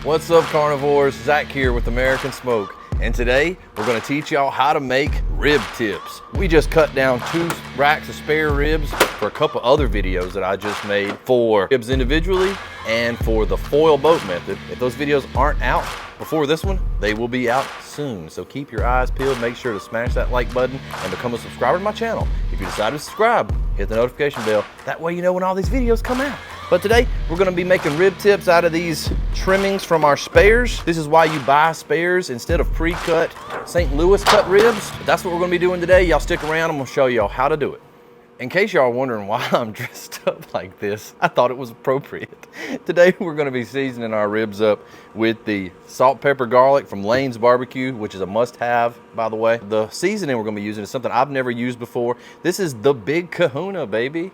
What's up, carnivores? Zach here with American Smoke, and today we're going to teach y'all how to make rib tips. We just cut down 2 racks of spare ribs for a couple other videos that I just made for ribs individually and for the foil boat method. If those videos aren't out before this one, they will be out soon. So keep your eyes peeled. Make sure to smash that like button and become a subscriber to my channel. If you decide to subscribe, hit the notification bell. That way you know when all these videos come out. But today, we're gonna be making rib tips out of these trimmings from our spares. This is why you buy spares instead of pre-cut St. Louis cut ribs. That's what we're gonna be doing today. Y'all stick around, I'm gonna show y'all how to do it. In case y'all are wondering why I'm dressed up like this, I thought it was appropriate. Today, we're gonna be seasoning our ribs up with the salt, pepper, garlic from Lane's Barbecue, which is a must-have, by the way. The seasoning we're gonna be using is something I've never used before. This is the Big Kahuna, baby.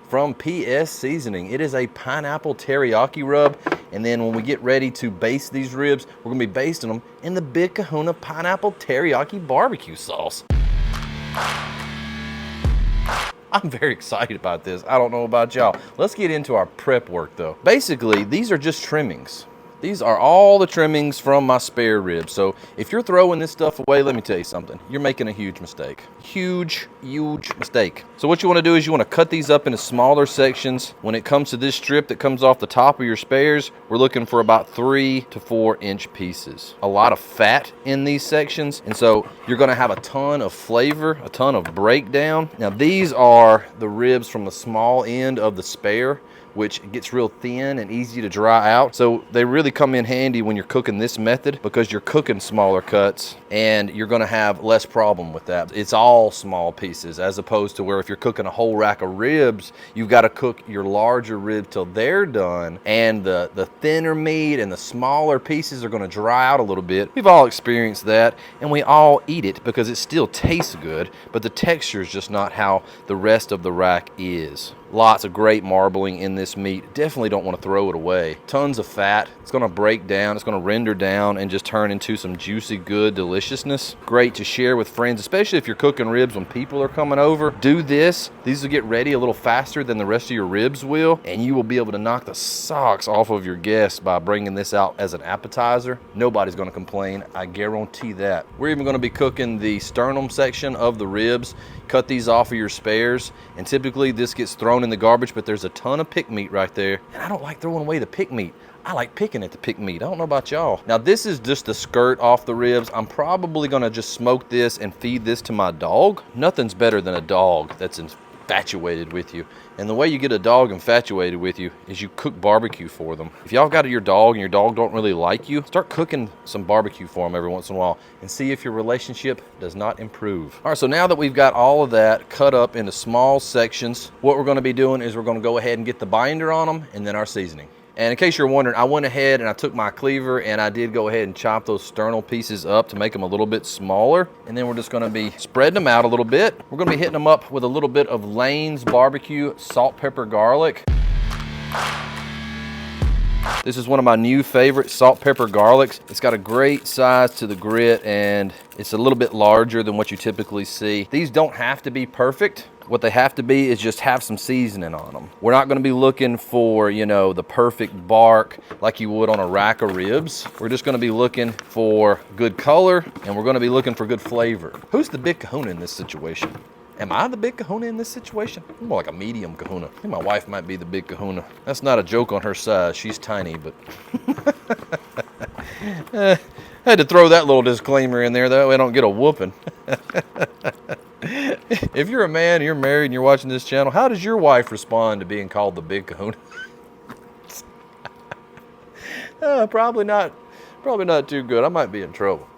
From PS Seasoning. It is a pineapple teriyaki rub, and then when we get ready to baste these ribs, we're gonna be basting them in the Big Kahuna pineapple teriyaki barbecue sauce. I'm very excited about this. I don't know about y'all. Let's get into our prep work though. Basically, these are just trimmings. These are all the trimmings from my spare ribs. So if you're throwing this stuff away, let me tell you something. You're making a huge mistake. Huge mistake. So what you want to do is you want to cut these up into smaller sections. When it comes to this strip that comes off the top of your spares, we're looking for about 3 to 4 inch pieces. A lot of fat in these sections, and so you're going to have a ton of flavor, a ton of breakdown. Now these are the ribs from the small end of the spare, which gets real thin and easy to dry out. So they really come in handy when you're cooking this method because you're cooking smaller cuts and you're gonna have less problem with that. It's all small pieces as opposed to where if you're cooking a whole rack of ribs, you've gotta cook your larger rib till they're done, and the thinner meat and the smaller pieces are gonna dry out a little bit. We've all experienced that, and we all eat it because it still tastes good, but the texture is just not how the rest of the rack is. Lots of great marbling in this meat. Definitely don't want to throw it away. Tons of fat. It's going to break down. It's going to render down and just turn into some juicy, good deliciousness. Great to share with friends, especially if you're cooking ribs when people are coming over. Do this. These will get ready a little faster than the rest of your ribs will, and you will be able to knock the socks off of your guests by bringing this out as an appetizer. Nobody's going to complain. I guarantee that. We're even going to be cooking the sternum section of the ribs. Cut these off of your spares, and typically this gets thrown in the garbage, but there's a ton of pick meat right there, and I don't like throwing away the pick meat. I like picking at the pick meat. I don't know about y'all. Now this is just the skirt off the ribs. I'm probably gonna just smoke this and feed this to my dog. Nothing's better than a dog that's infatuated with you. And the way you get a dog infatuated with you is you cook barbecue for them. If y'all got your dog and your dog don't really like you, start cooking some barbecue for them every once in a while and see if your relationship does not improve. All right, so now that we've got all of that cut up into small sections, what we're gonna be doing is we're gonna go ahead and get the binder on them and then our seasoning. And in case you're wondering, I went ahead and I took my cleaver and I did go ahead and chop those sternal pieces up to make them a little bit smaller. And then we're just gonna be spreading them out a little bit. We're gonna be hitting them up with a little bit of Lane's Barbecue salt, pepper, garlic. This is one of my new favorite salt, pepper, garlics. It's got a great size to the grit and it's a little bit larger than what you typically see. These don't have to be perfect. What they have to be is just have some seasoning on them. We're not gonna be looking for, you know, the perfect bark like you would on a rack of ribs. We're just gonna be looking for good color and we're gonna be looking for good flavor. Who's the Big Kahuna in this situation? Am I the Big Kahuna in this situation? I'm more like a medium Kahuna. I think my wife might be the Big Kahuna. That's not a joke on her size. She's tiny, but I had to throw that little disclaimer in there, though. I don't get a whooping. If you're a man, you're married, and you're watching this channel, how does your wife respond to being called the Big Kahuna? Probably not too good. I might be in trouble.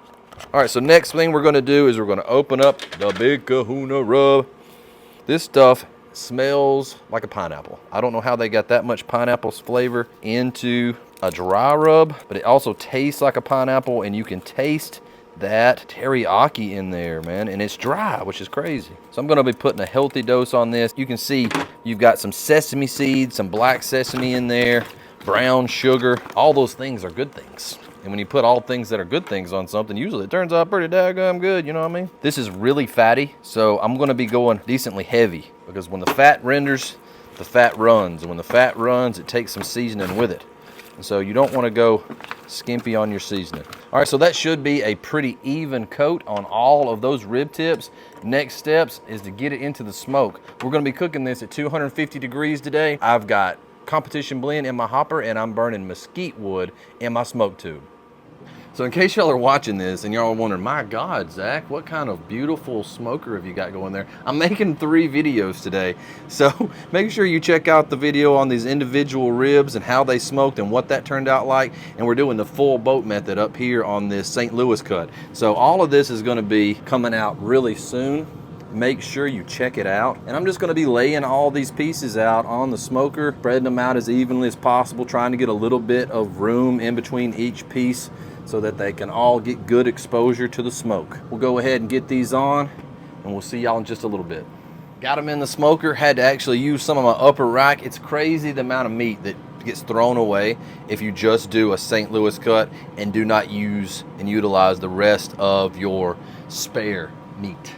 All right, so next thing we're gonna do is we're gonna open up the Big Kahuna rub. This stuff smells like a pineapple. I don't know how they got that much pineapple flavor into a dry rub, but it also tastes like a pineapple, and you can taste that teriyaki in there, man, and it's dry, which is crazy. So I'm gonna be putting a healthy dose on this. You can see you've got some sesame seeds, some black sesame in there, brown sugar. All those things are good things. And when you put all things that are good things on something, usually it turns out pretty daggum good, you know what I mean? This is really fatty, so I'm gonna be going decently heavy because when the fat renders, the fat runs. And when the fat runs, it takes some seasoning with it. And so you don't want to go skimpy on your seasoning. All right, so that should be a pretty even coat on all of those rib tips. Next steps is to get it into the smoke. We're gonna be cooking this at 250 degrees today. I've got competition blend in my hopper and I'm burning mesquite wood in my smoke tube. So in case y'all are watching this and y'all are wondering, my God, Zach, what kind of beautiful smoker have you got going there? I'm making 3 videos today. So make sure you check out the video on these individual ribs and how they smoked and what that turned out like. And we're doing the full boat method up here on this St. Louis cut. So all of this is gonna be coming out really soon. Make sure you check it out. And I'm just gonna be laying all these pieces out on the smoker, spreading them out as evenly as possible, trying to get a little bit of room in between each piece so that they can all get good exposure to the smoke. We'll go ahead and get these on and we'll see y'all in just a little bit. Got them in the smoker, had to actually use some of my upper rack. It's crazy the amount of meat that gets thrown away if you just do a St. Louis cut and do not use and utilize the rest of your spare meat,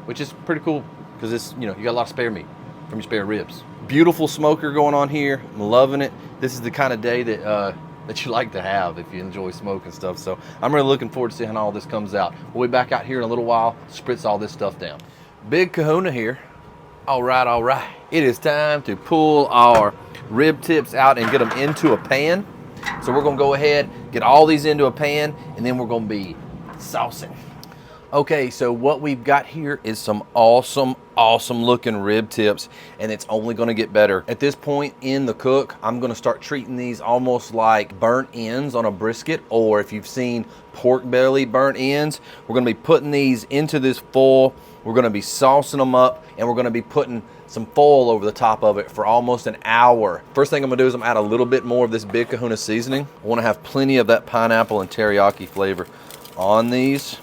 which is pretty cool because it's, you know, you got a lot of spare meat from your spare ribs. Beautiful smoker going on here. I'm loving it. This is the kind of day that you like to have if you enjoy smoking stuff. So I'm really looking forward to seeing how all this comes out. We'll be back out here in a little while, spritz all this stuff down. Big Kahuna here. All right, all right. It is time to pull our rib tips out and get them into a pan. So we're gonna go ahead, get all these into a pan, and then we're gonna be saucing. Okay, so what we've got here is some awesome looking rib tips, and it's only gonna get better. At this point in the cook, I'm gonna start treating these almost like burnt ends on a brisket, or if you've seen pork belly burnt ends, we're gonna be putting these into this foil. We're gonna be saucing them up, and we're gonna be putting some foil over the top of it for almost an hour. First thing I'm gonna do is I'm gonna add a little bit more of this Big Kahuna seasoning. I wanna have plenty of that pineapple and teriyaki flavor on these.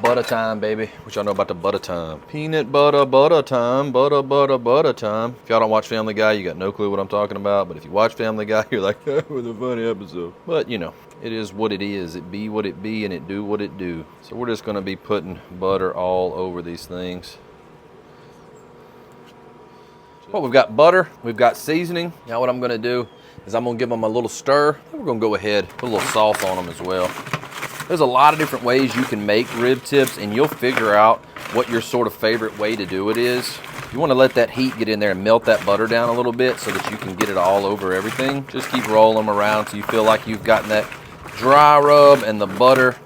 Butter time, baby. What y'all know about the butter time? Peanut butter, butter time, butter, butter, butter time. If y'all don't watch Family Guy, you got no clue what I'm talking about. But if you watch Family Guy, you're like, that was a funny episode. But you know, it is what it is. It be what it be and it do what it do. So we're just gonna be putting butter all over these things. Well, we've got butter, we've got seasoning. Now what I'm gonna do is I'm gonna give them a little stir. Then we're gonna go ahead, put a little sauce on them as well. There's a lot of different ways you can make rib tips, and you'll figure out what your sort of favorite way to do it is. You want to let that heat get in there and melt that butter down a little bit so that you can get it all over everything. Just keep rolling them around so you feel like you've gotten that dry rub and the butter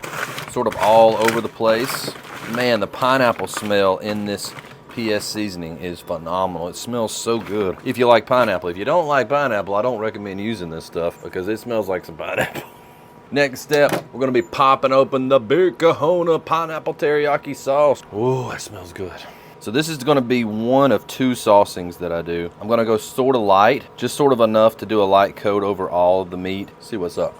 sort of all over the place. Man, the pineapple smell in this PS seasoning is phenomenal. It smells so good. If you like pineapple. If you don't like pineapple, I don't recommend using this stuff because it smells like some pineapple. Next step, we're gonna be popping open the Big Kahuna pineapple teriyaki sauce. Ooh, that smells good. So this is gonna be one of 2 saucings that I do. I'm gonna go sort of light, just sort of enough to do a light coat over all of the meat. See what's up.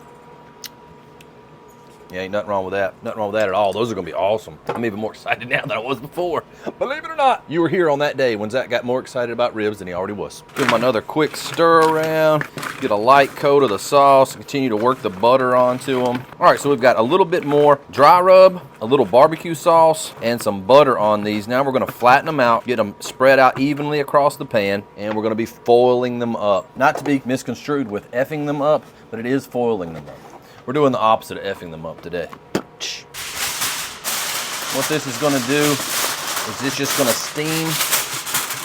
Yeah, ain't nothing wrong with that. Nothing wrong with that at all. Those are gonna be awesome. I'm even more excited now than I was before. Believe it or not, you were here on that day when Zach got more excited about ribs than he already was. Give them another quick stir around, get a light coat of the sauce, continue to work the butter onto them. All right, so we've got a little bit more dry rub, a little barbecue sauce, and some butter on these. Now we're gonna flatten them out, get them spread out evenly across the pan, and we're gonna be foiling them up. Not to be misconstrued with effing them up, but it is foiling them up. We're doing the opposite of effing them up today. What this is gonna do is it's just gonna steam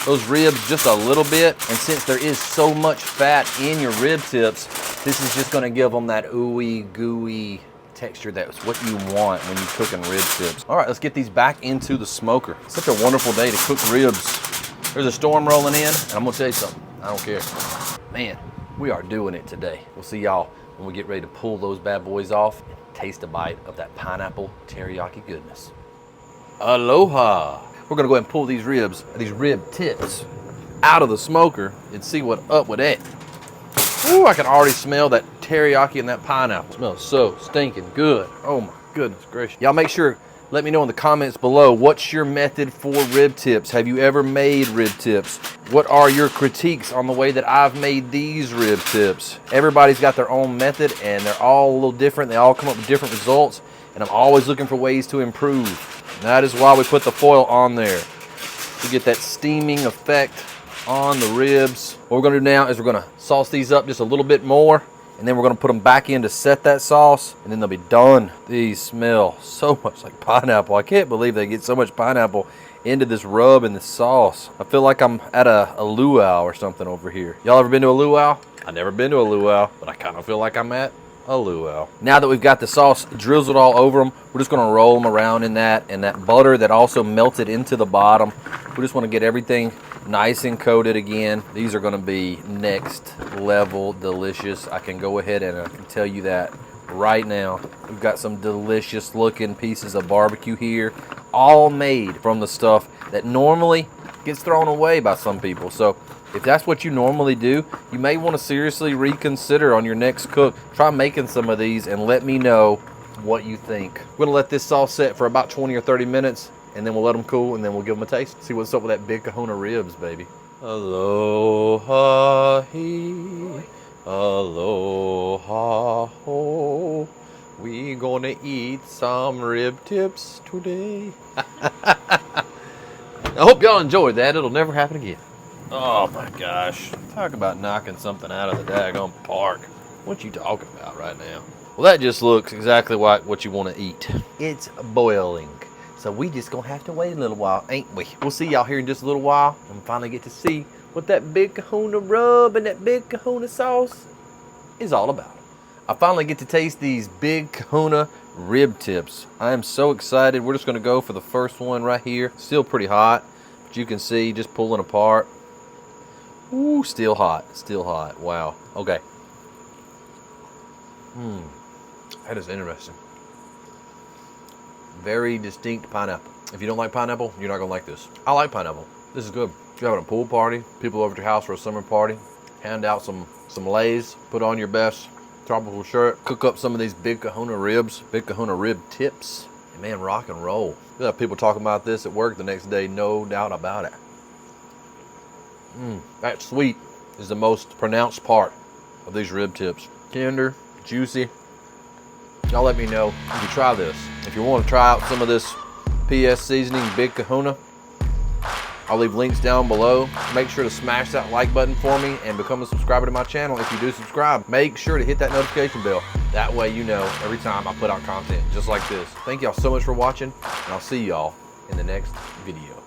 those ribs just a little bit. And since there is so much fat in your rib tips, this is just gonna give them that ooey gooey texture. That's what you want when you're cooking rib tips. All right, let's get these back into the smoker. Such a wonderful day to cook ribs. There's a storm rolling in, and I'm gonna tell you something, I don't care. Man, we are doing it today. We'll see y'all when we get ready to pull those bad boys off and taste a bite of that pineapple teriyaki goodness. Aloha. We're gonna go ahead and pull these rib tips out of the smoker and see what's up with that. Ooh, I can already smell that teriyaki and that pineapple. It smells so stinking good. Oh my goodness gracious. Y'all make sure, let me know in the comments below, what's your method for rib tips? Have you ever made rib tips? What are your critiques on the way that I've made these rib tips? Everybody's got their own method and they're all a little different. They all come up with different results, and I'm always looking for ways to improve. And that is why we put the foil on there, to get that steaming effect on the ribs. What we're gonna do now is we're gonna sauce these up just a little bit more, and then we're gonna put them back in to set that sauce, and then they'll be done. These smell so much like pineapple. I can't believe they get so much pineapple into this rub and this sauce. I feel like I'm at a luau or something over here. Y'all ever been to a luau? I've never been to a luau, but I kind of feel like I'm at a luau. Now that we've got the sauce drizzled all over them, we're just gonna roll them around in that, and that butter that also melted into the bottom. We just wanna get everything nice and coated again. These are gonna be next level delicious. I can go ahead and I can tell you that right now. We've got some delicious looking pieces of barbecue here, all made from the stuff that normally gets thrown away by some people. So if that's what you normally do, you may want to seriously reconsider on your next cook. Try making some of these and let me know what you think. We're gonna let this sauce set for about 20 or 30 minutes, and then we'll let them cool, and then we'll give them a taste. See what's up with that Big Kahuna ribs, baby. Aloha he, aloha ho. We gonna eat some rib tips today. I hope y'all enjoyed that. It'll never happen again. Oh my gosh. Talk about knocking something out of the daggone park. What you talking about right now? Well, that just looks exactly like what you want to eat. It's boiling. So we just gonna have to wait a little while, ain't we? We'll see y'all here in just a little while and finally get to see what that Big Kahuna rub and that Big Kahuna sauce is all about. I finally get to taste these Big Kahuna rib tips. I am so excited. We're just gonna go for the first one right here. Still pretty hot, but you can see just pulling apart. Ooh, still hot, still hot. Wow. Okay. That is interesting. Very distinct pineapple. If you don't like pineapple, you're not gonna like this. I like pineapple. This is good. If you're having a pool party, people over at your house for a summer party, hand out some Lay's, put on your best tropical shirt, cook up some of these Big Kahuna ribs, Big Kahuna rib tips, and man, rock and roll. You'll have people talking about this at work the next day, no doubt about it. That sweet is the most pronounced part of these rib tips. Tender, juicy. Y'all let me know if you try this. If you want to try out some of this PS seasoning Big Kahuna, I'll leave links down below. Make sure to smash that like button for me and become a subscriber to my channel. If you do subscribe, make sure to hit that notification bell. That way you know every time I put out content just like this. Thank y'all so much for watching, and I'll see y'all in the next video.